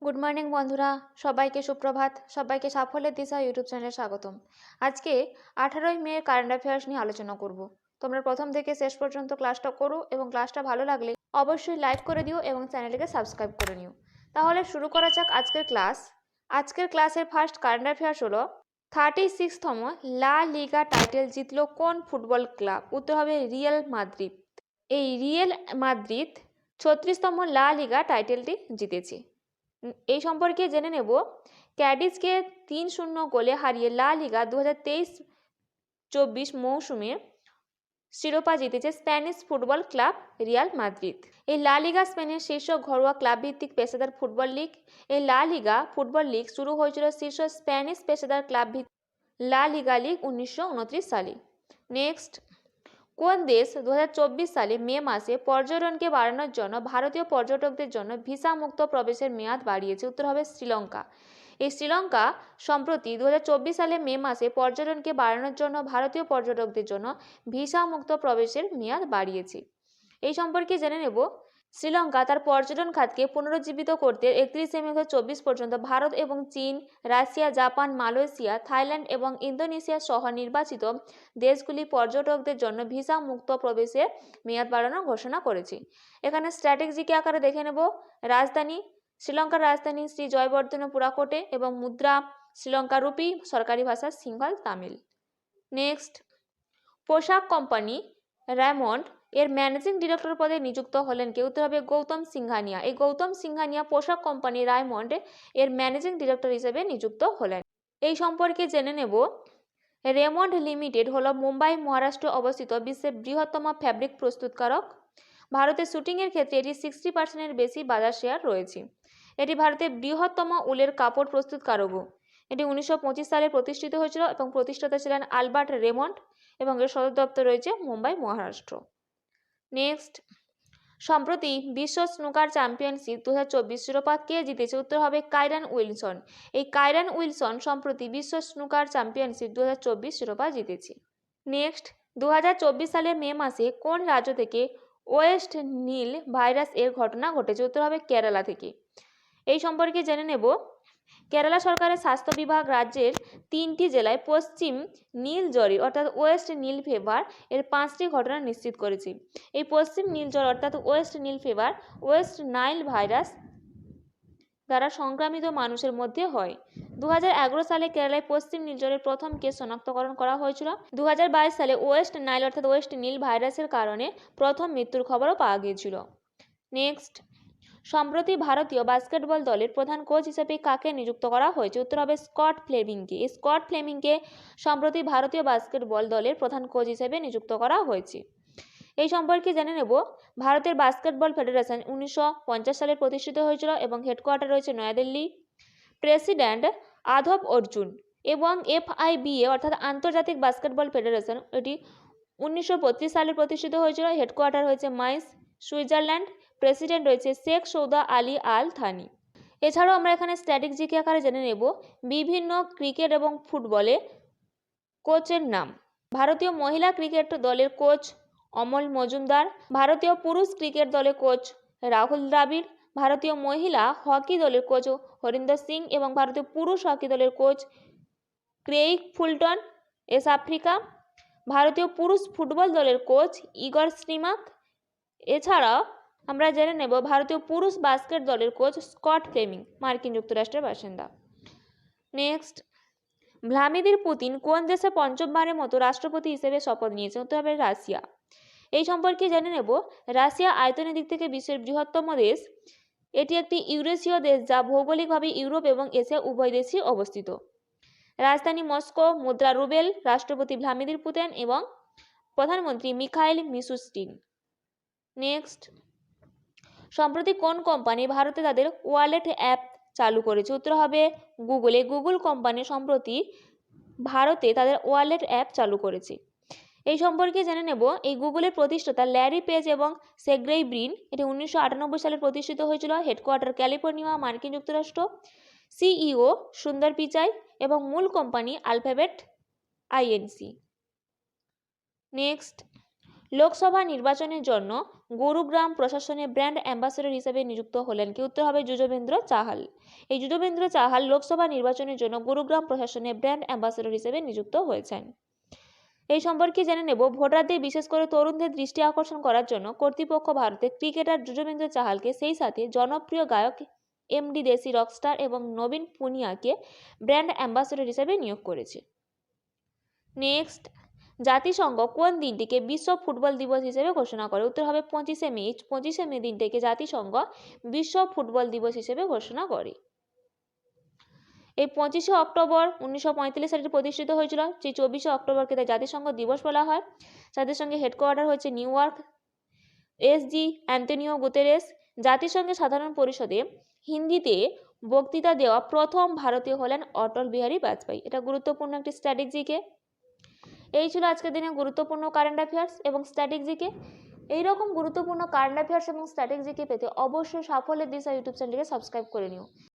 Good morning বন্ধুরা, সবাইকে সুপ্রভাত। সবাইকে সাফল্যের দিশা ইউটিউব চ্যানেলে স্বাগতম। আজকে 18ই মে কারেন্ট অ্যাফেয়ার্স নিয়ে আলোচনা করব। তোমরা প্রথম থেকে শেষ পর্যন্ত ক্লাসটা করো এবং ক্লাসটা ভালো লাগলে অবশ্যই লাইক করে দিও এবং চ্যানেলটিকে সাবস্ক্রাইব করে নিও। তাহলে শুরু করা যাক আজকের ক্লাস। আজকের ক্লাসের ফার্স্ট কারেন্ট অ্যাফেয়ার্স হলো 36তম লা লিগা টাইটেল জিতল কোন ফুটবল ক্লাব? উত্তর হবে রিয়াল মাদ্রিদ। এই রিয়াল মাদ্রিদ 36তম লা লিগা টাইটেলটি জিতেছে। এই সম্পর্কে জেনে নেব, ক্যাডিজকে 3-0 গোলে হারিয়ে লা লিগা 2023-24 মৌসুমে শিরোপা জিতেছে Spanish football club Real Madrid. এই লা লিগা স্পেনের শীর্ষ ঘরোয়া ক্লাব ভিত্তিক পেশাদার ফুটবল লিগ। এই লা লিগা ফুটবল লিগ শুরু হয়েছিল শীর্ষ স্প্যানিশ পেশাদার ক্লাব ভিত্তিক লা লিগা লিগ 1929 সালে। নেক্সট, কোন দেশ 2024 সালে মে মাসে পর্যটনকে বাড়ানোর জন্য ভারতীয় পর্যটকদের জন্য ভিসা মুক্ত প্রবেশের মেয়াদ বাড়িয়েছে? উত্তর হবে শ্রীলঙ্কা। এই শ্রীলঙ্কা সম্প্রতি 2024 সালে মে মাসে পর্যটনকে বাড়ানোর জন্য ভারতীয় পর্যটকদের জন্য ভিসা মুক্ত প্রবেশের মেয়াদ বাড়িয়েছে। এই সম্পর্কে জেনে নেব, শ্রীলঙ্কা তার পর্যটন খাতকে পুনরুজ্জীবিত করতে 31 মে 2024 পর্যন্ত ভারত এবং চীন, রাশিয়া, জাপান, মালয়েশিয়া, থাইল্যান্ড এবং ইন্দোনেশিয়া সহ নির্বাচিত দেশগুলি পর্যটকদের জন্য ভিসা মুক্ত প্রবেশের মেয়াদ বাড়ানোর ঘোষণা করেছে। এখানে স্ট্র্যাটেজিক আকারে দেখে নেব, রাজধানী শ্রীলঙ্কার রাজধানী শ্রী জয়বর্ধনপুরাকোটে এবং মুদ্রা শ্রীলঙ্কা রুপি, সরকারি ভাষা সিংহল তামিল। নেক্সট, পোশাক কোম্পানি রেমন্ড এর ম্যানেজিং ডিরেক্টর পদে নিযুক্ত হলেন কে? উত্তর হবে গৌতম সিংঘানিয়া। এই গৌতম সিংঘানিয়া পোশাক কোম্পানি রায়মন্ড এর ম্যানেজিং ডিরেক্টর হিসেবে নিযুক্ত হলেন। এই সম্পর্কে জেনে নেব, রেমন্ড লিমিটেড হলো মুম্বাই, মহারাষ্ট্র অবস্থিত বিশ্বের বৃহত্তম ফ্যাব্রিক প্রস্তুতকারক। ভারতের শুটিংয়ের ক্ষেত্রে এটি 60%-এর বেশি বাজার শেয়ার রয়েছে। এটি ভারতের বৃহত্তম উলের কাপড় প্রস্তুতকারকও। এটি 1925 সালে প্রতিষ্ঠিত হয়েছিল এবং প্রতিষ্ঠাতা ছিলেন আলবার্ট রেমন্ড এবং এর সদর দপ্তর রয়েছে মুম্বাই, মহারাষ্ট্র। নেক্সট, সম্প্রতি বিশ্ব স্নুকার চ্যাম্পিয়নশিপ 2024 শিরোপা কে জিতেছে? উত্তর হবে কাইরান উইলসন। এই কাইরান উইলসন সম্প্রতি বিশ্ব স্নুকার চ্যাম্পিয়নশিপ 2024 শিরোপা জিতেছে। নেক্সট, 2024 সালের মে মাসে কোন রাজ্য থেকে ওয়েস্ট নীল ভাইরাস এর ঘটনা ঘটেছে? উত্তর হবে কেরালা থেকে। এই সম্পর্কে জেনে নেব, কেরালা সরকারের স্বাস্থ্য বিভাগ রাজ্যের 3টি জেলায় পশ্চিম নীল জ্বরে অর্থাৎ ওয়েস্ট নীল ফেভার এর 5টি ঘটনা নিশ্চিত করেছে। এই পশ্চিম নীল জ্বর অর্থাৎ West Nile favour West Nile virus দ্বারা সংক্রামিত মানুষের মধ্যে হয়। 2011 সালে কেরালায় পশ্চিম নীল জ্বরের প্রথম কেস শনাক্তকরণ করা হয়েছিল। 2022 সালে ওয়েস্ট নাইল অর্থাৎ ওয়েস্ট নীল ভাইরাসের কারণে প্রথম মৃত্যুর খবরও পাওয়া গিয়েছিল। নেক্সট, সম্প্রতি ভারতীয় বাস্কেটবল দলের প্রধান কোচ হিসেবে কাকে নিযুক্ত করা হয়েছে? উত্তর হবে স্কট ফ্লেমিংকে। এই স্কট ফ্লেমিংকে সম্প্রতি ভারতীয় বাস্কেটবল দলের প্রধান কোচ হিসেবে নিযুক্ত করা হয়েছে। এই সম্পর্কে জেনে নেব, ভারতের বাস্কেটবল ফেডারেশন 1950 সালে প্রতিষ্ঠিত হয়েছিল এবং হেডকোয়ার্টার রয়েছে নয়াদিল্লি। প্রেসিডেন্ট আধব অর্জুন এবং FIBA অর্থাৎ আন্তর্জাতিক বাস্কেটবল ফেডারেশন এটি 1932 সালে প্রতিষ্ঠিত হয়েছিল। হেডকোয়ার্টার হয়েছে মাইস, সুইজারল্যান্ড। প্রেসিডেন্ট রয়েছে শেখ সৌদা আলী আল থানি। এছাড়াও আমরা এখানে স্ট্র্যাটেজিক আকারে জেনে নেব বিভিন্ন ক্রিকেট এবং ফুটবলে কোচের নাম। ভারতীয় মহিলা ক্রিকেট দলের কোচ অমল মজুমদার, ভারতীয় পুরুষ ক্রিকেট দলের কোচ রাহুল দ্রাবিড়, ভারতীয় মহিলা হকি দলের কোচ হরিন্দর সিং এবং ভারতীয় পুরুষ হকি দলের coach Craig Fulton S Africa, ভারতীয় পুরুষ ফুটবল দলের কোচ ইগর স্টিমাক। এছাড়াও আমরা জেনে নেব ভারতীয় পুরুষ বাস্কেট দলের কোচ স্কট ফ্লেমিং, মার্কিন যুক্তরাষ্ট্রের বাসিন্দা। নেক্সট, ভ্লাদিমির পুতিন কোন দেশে পঞ্চমবারের মতো রাষ্ট্রপতি হিসেবে শপথ নিয়েছেন? উত্তর হবে রাশিয়া। এই সম্পর্কে জেনে নেব, রাশিয়া আয়তনের দিক থেকে বিশ্বের বৃহত্তম দেশ। এটি একটি ইউরেশীয় দেশ যা ভৌগোলিকভাবে ইউরোপ এবং এশিয়া উভয় দেশই অবস্থিত। রাজধানী মস্কো, মুদ্রা রুবেল, রাষ্ট্রপতি ভ্লাদিমির পুতিন এবং প্রধানমন্ত্রী মিখাইল মিশুস্টিন। নেক্সট, সম্প্রতি কোন কোম্পানি ভারতে তাদের ওয়ালেট অ্যাপ চালু করেছে? উত্তর হবে গুগল। এই গুগল কোম্পানি সম্প্রতি ভারতে তাদের ওয়ালেট অ্যাপ চালু করেছে। এই সম্পর্কে জেনে নেব, এই গুগলের প্রতিষ্ঠাতা ল্যারি পেজ এবং সের্গেই ব্রিন। এটি 1998 সালে প্রতিষ্ঠিত হয়েছিল। হেডকোয়ার্টার ক্যালিফোর্নিয়া, মার্কিন যুক্তরাষ্ট্র। CEO সুন্দর পিচাই এবং মূল company alphabet INC। Next, Lok Sabha নির্বাচনের জন্য গুরুগ্রাম প্রশাসনে ব্র্যান্ড অ্যাম্বাসেডর হিসেবে নিযুক্ত হলেন কি? উত্তর হবে যুজবেন্দ্র চাহাল। এই যুজবেন্দ্র চাহাল লোকসভা নির্বাচনের জন্য গুরুগ্রাম প্রশাসনে ব্র্যান্ড অ্যাম্বাসেডর হিসেবে নিযুক্ত হয়েছেন। এই সম্পর্কে জেনে নেব, ভোটারদের বিশেষ করে তরুণদের দৃষ্টি আকর্ষণ করার জন্য কর্তৃপক্ষ ভারতের ক্রিকেটার যুজবেন্দ্র চাহালকে, সেই সাথে জনপ্রিয় গায়ক এমডি দেশি রকস্টার এবং নবীন পুনিয়াকে ব্র্যান্ড অ্যাম্বাসেডর হিসেবে নিয়োগ করেছে। নেক্সট, জাতিসংঘ কোন দিনটিকে বিশ্ব ফুটবল দিবস হিসেবে ঘোষণা করে? উত্তর হবে 25শে মে। 25শে মে দিনটিকে জাতিসংঘ বিশ্ব ফুটবল দিবস হিসেবে ঘোষণা করে। এই 25শে অক্টোবর 1945 সালে প্রতিষ্ঠিত হয়েছিল। সেই 24শে অক্টোবরকে তাই জাতিসংঘ দিবস বলা হয়। জাতিসংঘের হেডকোয়ার্টার হচ্ছে new York. SG Antonio Guterres জাতিসংঘের সাধারণ পরিষদে হিন্দিতে বক্তৃতা দেওয়া প্রথম ভারতীয় হলেন অটল বিহারী বাজপেয়ী। এটা গুরুত্বপূর্ণ একটি স্ট্র্যাটেজিকে। এই ছিল আজকের দিনে গুরুত্বপূর্ণ কারেন্ট অ্যাফেয়ার্স এবং স্ট্র্যাটেজিকে। এইরকম গুরুত্বপূর্ণ কারেন্ট অ্যাফেয়ার্স এবং স্ট্র্যাটেজিকে পেতে অবশ্যই সাফল্যের দিশা ইউটিউব চ্যানেলকে সাবস্ক্রাইব করে নিও।